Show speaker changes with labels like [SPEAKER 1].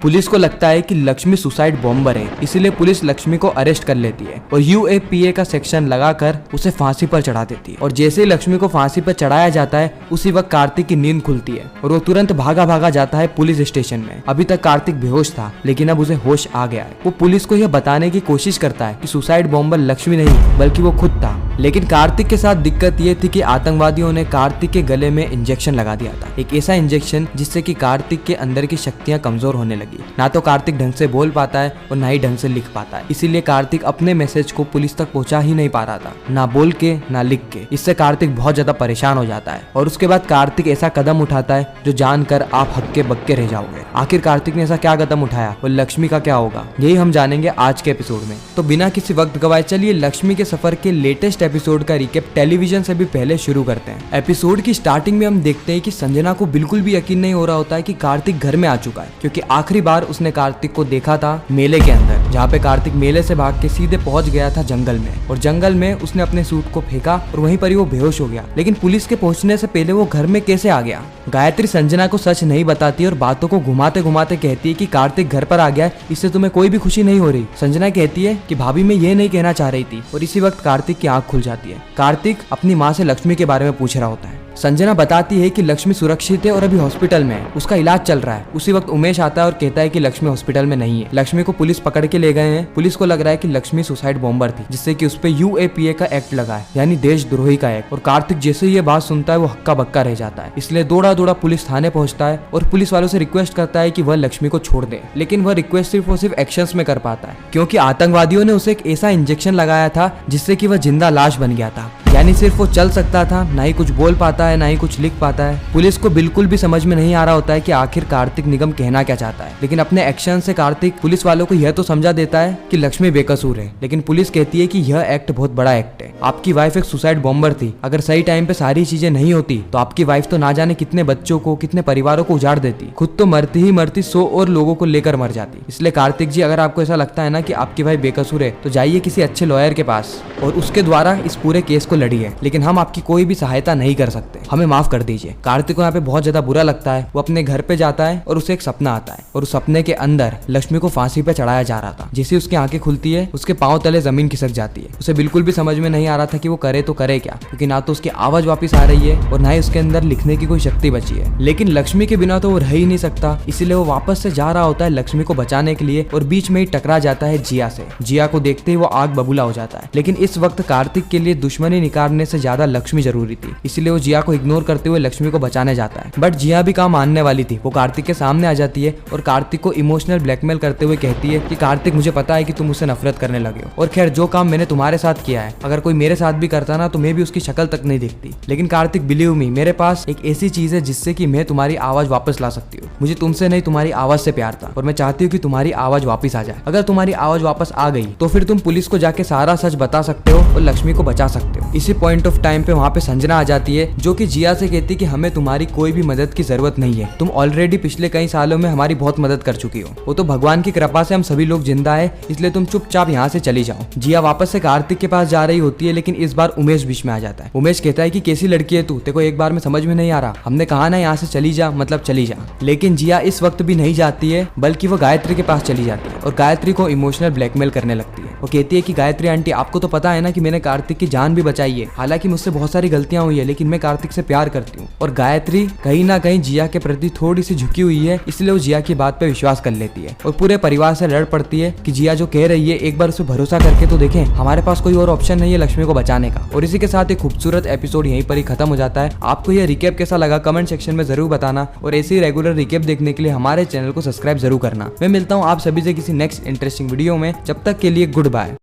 [SPEAKER 1] Police को लगता है कि लक्ष्मी सुसाइड बॉम्बर है, इसीलिए पुलिस लक्ष्मी को अरेस्ट कर लेती है और UAPA का सेक्शन लगाकर उसे फांसी पर चढ़ा देती है। और जैसे ही लक्ष्मी को फांसी पर चढ़ाया जाता है उसी वक्त कार्तिक की नींद खुलती है और वो तुरंत भागा भागा जाता है पुलिस स्टेशन में। अभी तक कार्तिक बेहोश था लेकिन अब उसे होश आ गया है। वो पुलिस को यह बताने की कोशिश करता है कि सुसाइड बॉम्बर लक्ष्मी नहीं बल्कि वो खुद था। लेकिन कार्तिक के साथ दिक्कत ये थी कि आतंकवादियों ने कार्तिक के गले में इंजेक्शन लगा दिया था, एक ऐसा इंजेक्शन जिससे कि कार्तिक के अंदर की शक्तियां कमजोर होने लगी। ना तो कार्तिक ढंग से बोल पाता है और ना ही ढंग से लिख पाता है, इसीलिए कार्तिक अपने मैसेज को पुलिस तक पहुंचा ही नहीं पा रहा था, ना बोल के ना लिख के। इससे कार्तिक बहुत ज्यादा परेशान हो जाता है और उसके बाद कार्तिक ऐसा कदम उठाता है जो जानकर आप हक्के बक्के रह जाओगे। आखिर कार्तिक ने ऐसा क्या कदम उठाया और लक्ष्मी का क्या होगा, यही हम जानेंगे आज के एपिसोड में। तो बिना किसी वक्त गवाए चलिए लक्ष्मी के सफर के लेटेस्ट एपिसोड का रिकेप टेलीविजन से भी पहले शुरू करते हैं। एपिसोड की स्टार्टिंग में हम देखते हैं कि संजना को बिल्कुल भी यकीन नहीं हो रहा होता है कि कार्तिक घर में आ चुका है, क्योंकि आखिरी बार उसने कार्तिक को देखा था मेले के अंदर, जहाँ पे कार्तिक मेले से भाग के सीधे पहुंच गया था जंगल में और जंगल में उसने अपने सूट को फेंका और वहीं पर ही वो बेहोश हो गया। लेकिन पुलिस के पहुंचने से पहले वो घर में कैसे आ गया? गायत्री संजना को सच नहीं बताती और बातों को घुमाते घुमाते कहती है कि कार्तिक घर पर आ गया, इससे तुम्हें कोई भी खुशी नहीं हो रही। संजना कहती है कि भाभी मैं ये नहीं कहना चाह रही थी और इसी वक्त कार्तिक की आंख खुल जाती है। कार्तिक अपनी माँ से लक्ष्मी के बारे में पूछ रहा होता है। संजना बताती है कि लक्ष्मी सुरक्षित है और अभी हॉस्पिटल में है, उसका इलाज चल रहा है। उसी वक्त उमेश आता है और कहता है कि लक्ष्मी हॉस्पिटल में नहीं है। लक्ष्मी को पुलिस पकड़ के ले गए हैं। पुलिस को लग रहा है कि लक्ष्मी सुसाइड बॉम्बर थी, जिससे कि उस पे UAPA का एक्ट लगा है, यानी देशद्रोही का एक्ट। और कार्तिक जैसे ही ये बात सुनता है वो हक्का बक्का रह जाता है, इसलिए दौड़ा दौड़ा पुलिस थाने पहुंचता है और पुलिस वालों से रिक्वेस्ट करता है कि वह लक्ष्मी को छोड़ दे। लेकिन वह रिक्वेस्ट सिर्फ और सिर्फ एक्शंस में कर पाता है, क्योंकि आतंकवादियों ने उसे एक ऐसा इंजेक्शन लगाया था जिससे कि वह जिंदा लाश बन गया था। यानी सिर्फ वो चल सकता था, ना ही कुछ बोल पाता है ना ही कुछ लिख पाता है। पुलिस को बिल्कुल भी समझ में नहीं आ रहा होता है कि आखिर कार्तिक निगम कहना क्या चाहता है। लेकिन अपने एक्शन से कार्तिक पुलिस वालों को यह तो समझा देता है कि लक्ष्मी बेकसूर है। लेकिन पुलिस कहती है कि यह एक्ट बहुत बड़ा एक्ट है, आपकी वाइफ एक सुसाइड बॉम्बर थी, अगर सही टाइम पे सारी चीजें नहीं होती तो आपकी वाइफ तो ना जाने कितने बच्चों को कितने परिवारों को उजाड़ देती, खुद तो मरती ही मरती 100 और लोगों को लेकर मर जाती। इसलिए कार्तिक जी, अगर आपको ऐसा लगता है ना कि आपकी वाइफ बेकसूर है तो जाइए किसी अच्छे लॉयर के पास और उसके द्वारा इस पूरे केस को लड़िए, लेकिन हम आपकी कोई भी सहायता नहीं कर सकते, हमें माफ कर दीजिए। कार्तिक को यहाँ पे बहुत ज्यादा बुरा लगता है। वो अपने घर पे जाता है और उसे एक सपना आता है और उस सपने के अंदर लक्ष्मी को फांसी पे चढ़ाया जा रहा था। जैसे उसकी आंखें खुलती है उसके पांव तले जमीन खिसक जाती है। उसे बिल्कुल भी समझ में नहीं आ रहा था कि वो करे तो करे क्या, क्योंकि ना तो उसकी आवाज वापस आ रही है और ना ही उसके अंदर लिखने की कोई शक्ति बची है। लेकिन लक्ष्मी के बिना तो वो रह ही नहीं सकता, इसीलिए वो वापस से जा रहा होता है लक्ष्मी को बचाने के लिए और बीच में ही टकरा जाता है जिया से। जिया को देखते ही वो आग बबूला हो जाता है। लेकिन इस वक्त कार्तिक के लिए दुश्मनी निकालने से ज्यादा लक्ष्मी जरूरी थी, इसलिए वो जिया को इग्नोर करते हुए लक्ष्मी को बचाने जाता है। बट जिया भी काम मानने वाली थी। वो कार्तिक के सामने आ जाती है और कार्तिक को इमोशनल ब्लैकमेल करते हुए कहती है कि कार्तिक, मुझे पता है कि तुम मुझसे नफरत करने लगे हो और खैर जो काम मैंने तुम्हारे साथ किया है अगर कोई मेरे साथ भी करता ना तो मैं भी उसकी शक्ल तक नहीं दिखती। लेकिन कार्तिक, बिलीव मी, मेरे पास एक ऐसी चीज है जिससे कि मैं तुम्हारी आवाज वापस ला सकती हूँ। मुझे तुमसे नहीं तुम्हारी आवाज से प्यार था और मैं चाहती हूँ कि तुम्हारी आवाज वापस आ जाए। अगर तुम्हारी आवाज वापस आ गई तो फिर तुम पुलिस को जाके सारा सच बता सकते हो और लक्ष्मी को बचा सकते हो। इसी पॉइंट ऑफ टाइम पे वहाँ पे संजना आ जाती है, जो कि जिया से कहती है कि हमें तुम्हारी कोई भी मदद की जरूरत नहीं है, तुम ऑलरेडी पिछले कई सालों में हमारी बहुत मदद कर चुकी हो। वो तो भगवान की कृपा से हम सभी लोग जिंदा है, इसलिए तुम चुपचाप यहाँ से चली जाओ। जिया वापस से कार्तिक के पास जा रही होती है, लेकिन इस बार उमेश बीच में आ जाता है। उमेश कहता है कि कैसी लड़की है तू, तेरे को एक बार में समझ में नहीं आ रहा, हमने कहा ना यहाँ से चली जा मतलब चली जा। लेकिन जिया इस वक्त भी नहीं जाती है, बल्कि वो गायत्री के पास चली जाती है और गायत्री को इमोशनल ब्लैकमेल करने लगती है। वो कहती है कि गायत्री आंटी, आपको तो पता है ना कि मैंने कार्तिक की जान भी बचाई है, हालांकि मुझसे बहुत सारी गलतियां हुई है, लेकिन मैं कार्तिक से प्यार करती हूँ। और गायत्री कहीं ना कहीं जिया के प्रति थोड़ी सी झुकी हुई है, इसलिए वो जिया की बात पे विश्वास कर लेती है और पूरे परिवार से लड़ पड़ती है कि जिया जो कह रही है एक बार उसे भरोसा करके तो देखें, हमारे पास कोई और ऑप्शन नहीं है लक्ष्मी को बचाने का। और इसी के साथ एक खूबसूरत एपिसोड यहीं पर ही खत्म हो जाता है। आपको यह रिकेप कैसा लगा कमेंट सेक्शन में जरूर बताना और ऐसे ही रेगुलर रिकेप देखने के लिए हमारे चैनल को सब्सक्राइब जरूर करना। मैं मिलता हूँ आप सभी से किसी नेक्स्ट इंटरेस्टिंग वीडियो में, जब तक के लिए गुड बाय।